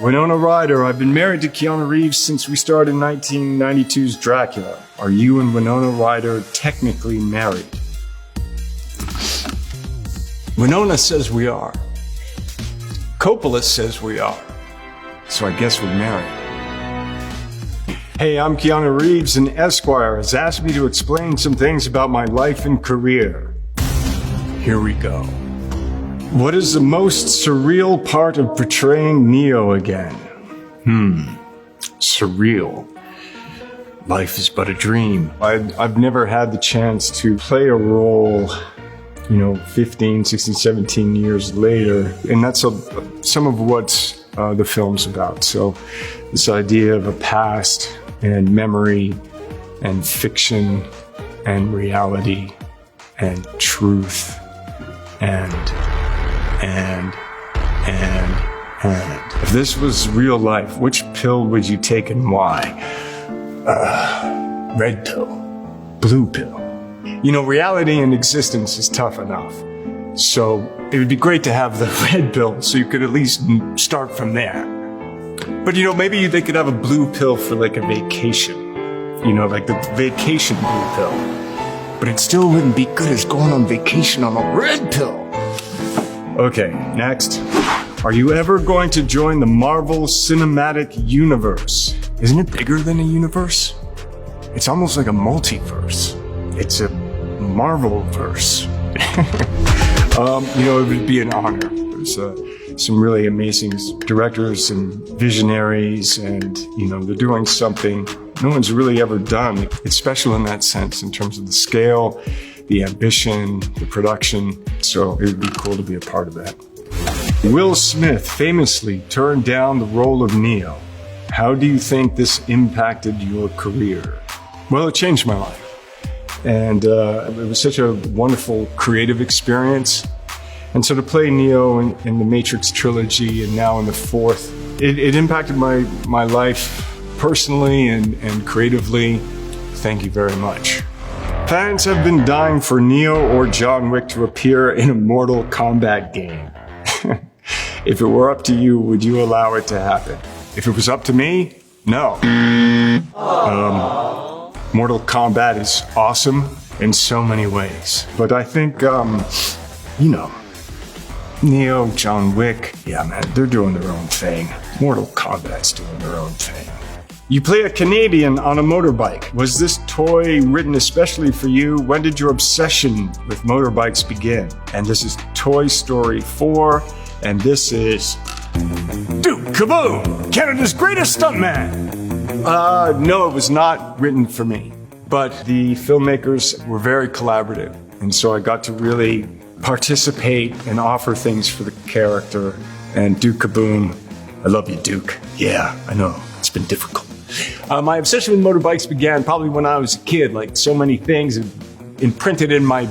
Winona Ryder, I've been married to Keanu Reeves since we started 1992's Dracula. Are you and Winona Ryder technically married? Winona says we are. Coppola says we are. So I guess we're married. Hey, I'm Keanu Reeves, and Esquire has asked me to explain some things about my life and career. Here we go. What is the most surreal part of portraying Neo again? Surreal. Life is but a dream. I've never had the chance to play a role, 15, 16, 17 years later. And that's some of what the film's about. So this idea of a past and memory and fiction and reality and truth and. If this was real life, which pill would you take and why? Red pill, blue pill. Reality and existence is tough enough. So it would be great to have the red pill so you could at least start from there. But maybe they could have a blue pill for like a vacation. Like the vacation blue pill. But it still wouldn't be good as going on vacation on a red pill. Okay, next. Are you ever going to join the Marvel Cinematic Universe? Isn't it bigger than a universe? It's almost like a multiverse. It's a Marvel-verse. It would be an honor. There's some really amazing directors and visionaries, and, they're doing something no one's really ever done. It's special in that sense, in terms of the scale, the ambition, the production. So it would be cool to be a part of that. Will Smith famously turned down the role of Neo. How do you think this impacted your career? Well, it changed my life. And it was such a wonderful creative experience. And so to play Neo in the Matrix trilogy and now in the fourth, it impacted my life personally and creatively. Thank you very much. Fans have been dying for Neo or John Wick to appear in a Mortal Kombat game. If it were up to you, would you allow it to happen? If it was up to me, no. Mortal Kombat is awesome in so many ways. But I think, Neo, John Wick, yeah, man, they're doing their own thing. Mortal Kombat's doing their own thing. You play a Canadian on a motorbike. Was this toy written especially for you? When did your obsession with motorbikes begin? And this is Toy Story 4, and this is Duke Kaboom, Canada's greatest stuntman. No, it was not written for me, but the filmmakers were very collaborative, and so I got to really participate and offer things for the character. And Duke Kaboom, I love you, Duke. Yeah, I know, it's been difficult. My obsession with motorbikes began probably when I was a kid. Like so many things imprinted in my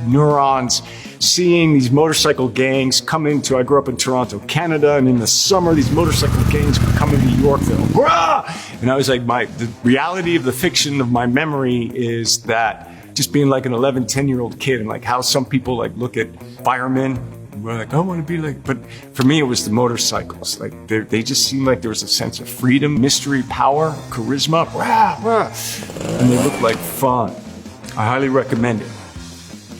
neurons, seeing these motorcycle gangs come into, I grew up in Toronto, Canada, and in the summer these motorcycle gangs would come into Yorkville. Hurrah! And I was like, the reality of the fiction of my memory is that just being like an 11, 10-year-old kid, and like how some people like look at firemen, we're like, I want to be like, but for me, it was the motorcycles. Like they just seemed like there was a sense of freedom, mystery, power, charisma, and they looked like fun. I highly recommend it.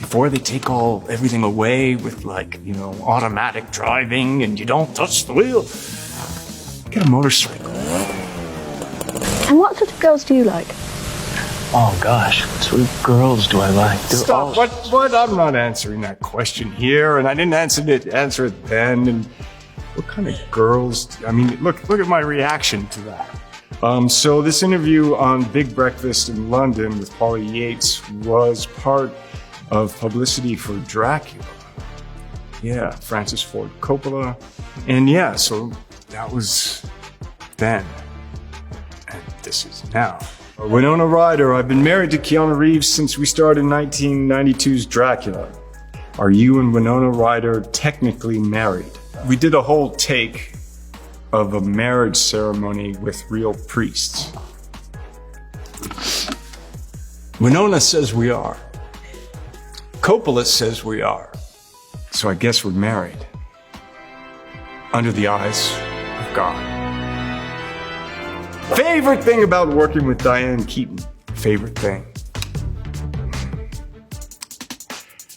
Before they take everything away with automatic driving and you don't touch the wheel, get a motorcycle. And what sort of girls do you like? Oh gosh, what sort of girls do I like? Stop, what? I'm not answering that question here, and I didn't answer it then. And what kind of girls? Look at my reaction to that. So this interview on Big Breakfast in London with Pauly Yates was part of publicity for Dracula. Yeah, Francis Ford Coppola. And yeah, so that was then. And this is now. Winona Ryder, I've been married to Keanu Reeves since we started 1992's Dracula. Are you and Winona Ryder technically married? We did a whole take of a marriage ceremony with real priests. Winona says we are. Coppola says we are. So I guess we're married. Under the eyes of gone. Favorite thing about working with Diane Keaton? Favorite thing?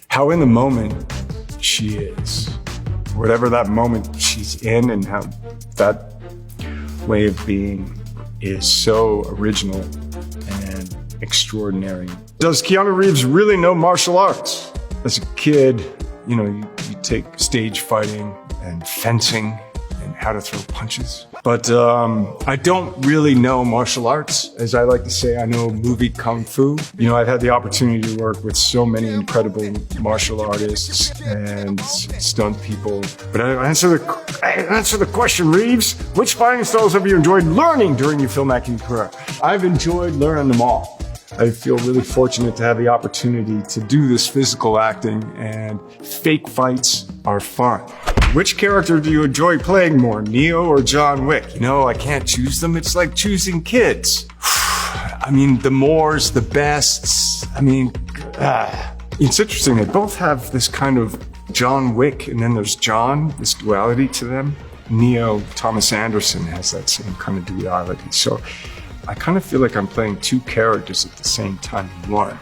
How in the moment she is. Whatever that moment she's in, and how that way of being is so original and extraordinary. Does Keanu Reeves really know martial arts? As a kid, you take stage fighting and fencing and how to throw punches. But I don't really know martial arts. As I like to say, I know movie kung fu. I've had the opportunity to work with so many incredible martial artists and stunt people. But I answer the question, Reeves. Which fighting styles have you enjoyed learning during your filmmaking career? I've enjoyed learning them all. I feel really fortunate to have the opportunity to do this physical acting, and fake fights are fun. Which character do you enjoy playing more, Neo or John Wick? I can't choose them. It's like choosing kids. The mores, the bests. It's interesting. They both have this kind of John Wick, and then there's John, this duality to them. Neo, Thomas Anderson, has that same kind of duality. So I kind of feel like I'm playing two characters at the same time in one.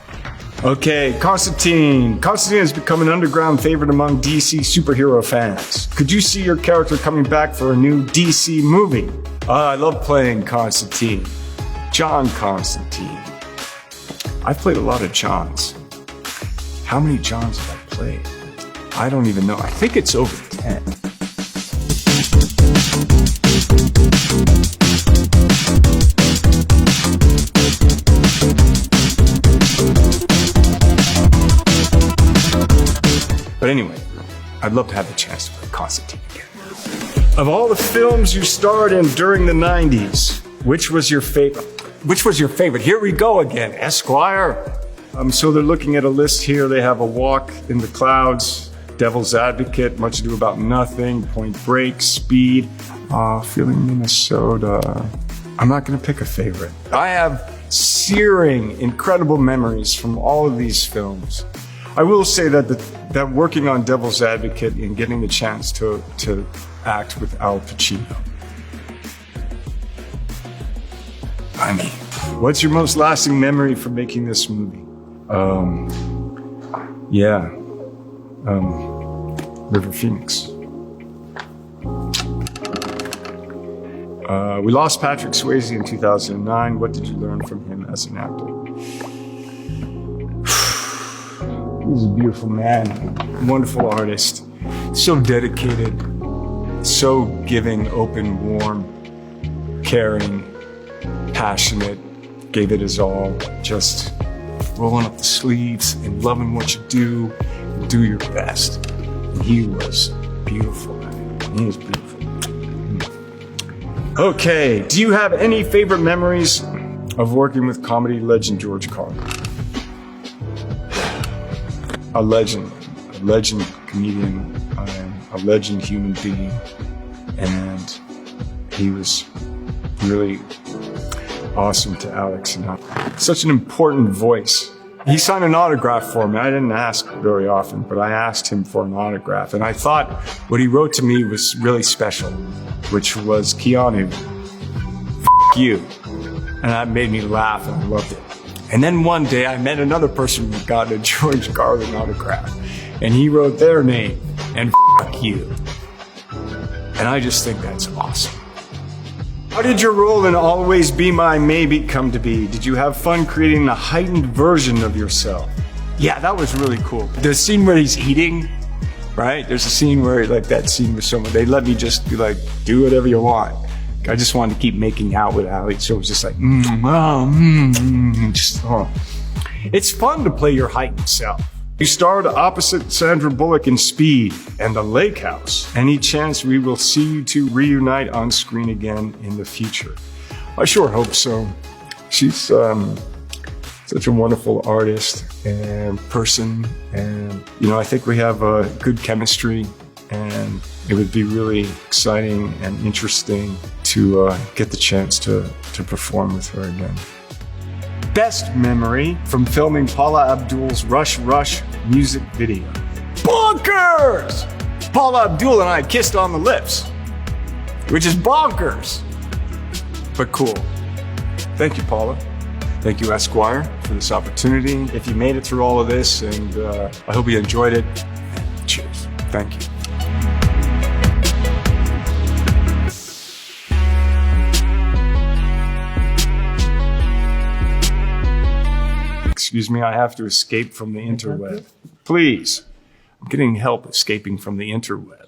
Okay, Constantine. Constantine has become an underground favorite among DC superhero fans. Could you see your character coming back for a new DC movie? I love playing Constantine. John Constantine. I've played a lot of Johns. How many Johns have I played? I don't even know. I think it's over 10. But anyway, I'd love to have the chance to play Constantine again. Of all the films you starred in during the 90s, which was your favorite? Here we go again, Esquire. So they're looking at a list here. They have A Walk in the Clouds, Devil's Advocate, Much Ado About Nothing, Point Break, Speed, Feeling Minnesota. I'm not gonna pick a favorite. I have searing, incredible memories from all of these films. I will say that working on Devil's Advocate and getting the chance to act with Al Pacino. What's your most lasting memory from making this movie? River Phoenix. We lost Patrick Swayze in 2009. What did you learn from him as an actor? He's a beautiful man, wonderful artist, so dedicated, so giving, open, warm, caring, passionate, gave it his all, just rolling up the sleeves and loving what you do and do your best. And he was beautiful, man. He was beautiful. Okay, do you have any favorite memories of working with comedy legend George Carlin? A legend comedian, a legend human being, and he was really awesome to Alex and I. Such an important voice. He signed an autograph for me. I didn't ask very often, but I asked him for an autograph, and I thought what he wrote to me was really special, which was, Keanu, f*** you. And that made me laugh, and I loved it. And then one day I met another person who got a George Carlin autograph, and he wrote their name, and f*** you. And I just think that's awesome. How did your role in Always Be My Maybe come to be? Did you have fun creating a heightened version of yourself? Yeah, that was really cool. The scene where he's eating, right? There's a scene where, like that scene with someone, they let me just be like, do whatever you want. I just wanted to keep making out with Ali, so it was just like, It's fun to play your heightened self. You starred opposite Sandra Bullock in Speed and The Lake House. Any chance we will see you two reunite on screen again in the future? I sure hope so. She's such a wonderful artist and person, and I think we have a good chemistry, and it would be really exciting and interesting to get the chance to perform with her again. Best memory from filming Paula Abdul's Rush Rush music video. Bonkers! Paula Abdul and I kissed on the lips. which is bonkers, but cool. Thank you, Paula. Thank you, Esquire, for this opportunity. If you made it through all of this, and I hope you enjoyed it, cheers. Thank you. Excuse me, I have to escape from the interweb. Please, I'm getting help escaping from the interweb.